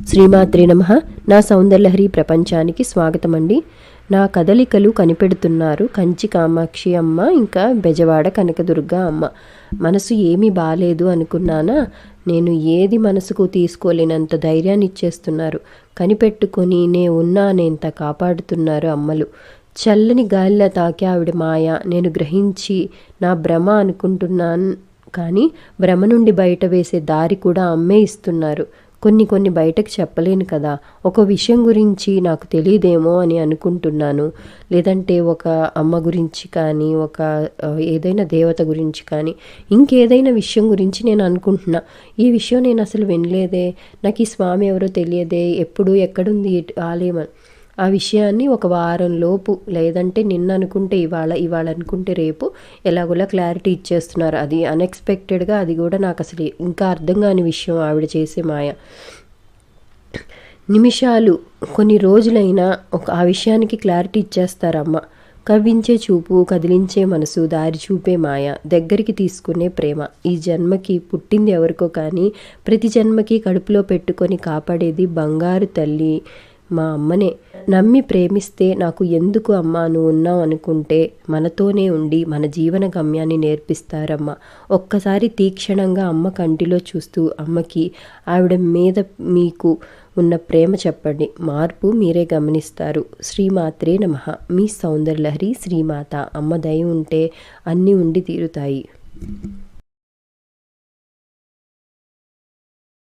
శ్రీమాత్రే నమః. నా సౌందర్యలహరి ప్రపంచానికి స్వాగతం అండి. నా కదలికలు కనిపెడుతున్నారు కంచి కామాక్షి అమ్మ, ఇంకా బెజవాడ కనకదుర్గ అమ్మ. మనసు ఏమీ బాలేదు అనుకున్నానా, నేను ఏది మనసుకు తీసుకోలేనంత ధైర్యాన్ని ఇచ్చేస్తున్నారు. కనిపెట్టుకొని నేనుంత కాపాడుతున్నారు అమ్మలు. చల్లని గాలిలా తాకి ఆవిడ మాయ నేను గ్రహించి నా భ్రమ అనుకుంటున్నాను, కానీ భ్రమ నుండి బయట వేసే దారి కూడా అమ్మే ఇస్తున్నారు. కొన్ని బయటకు చెప్పలేను కదా. ఒక విషయం గురించి నాకు తెలియదేమో అని అనుకుంటున్నాను, లేదంటే ఒక అమ్మ గురించి కానీ, ఒక ఏదైనా దేవత గురించి కానీ, ఇంకేదైనా విషయం గురించి నేను అనుకుంటున్నా. ఈ విషయం నేను అసలు వినలేదే, నాకు ఈ స్వామి ఎవరో తెలియదే, ఎప్పుడు ఎక్కడుంది ఆలయం, ఆ విషయాన్ని ఒక వారం లోపు, లేదంటే నిన్న అనుకుంటే ఇవాళ అనుకుంటే రేపు ఎలాగోలా క్లారిటీ ఇచ్చేస్తున్నారు. అది అన్ఎక్స్పెక్టెడ్గా, అది కూడా నాకు అసలు ఇంకా అర్థం కాని విషయం ఆవిడ చేసే మాయ. నిమిషాలు కొన్ని రోజులైనా ఆ విషయానికి క్లారిటీ ఇచ్చేస్తారమ్మ. కవ్వించే చూపు, కదిలించే మనసు, దారి చూపే మాయ, దగ్గరికి తీసుకునే ప్రేమ. ఈ జన్మకి పుట్టింది ఎవరికో కానీ ప్రతి జన్మకి కడుపులో పెట్టుకొని కాపాడేది బంగారు తల్లి మా అమ్మనే. నమ్మి ప్రేమిస్తే నాకు ఎందుకు అమ్మ నువ్వు ఉన్నావు అనుకుంటే మనతోనే ఉండి మన జీవన గమ్యాన్ని నేర్పిస్తారమ్మ. ఒక్కసారి తీక్షణంగా అమ్మ కంటిలో చూస్తూ అమ్మకి ఆవిడ మీద మీకు ఉన్న ప్రేమ చెప్పండి. మార్పు మీరే గమనిస్తారు. శ్రీమాత్రే నమః. మీ సౌందర్యలహరి శ్రీమాత. అమ్మ దయ ఉంటే అన్నీ ఉండి తీరుతాయి.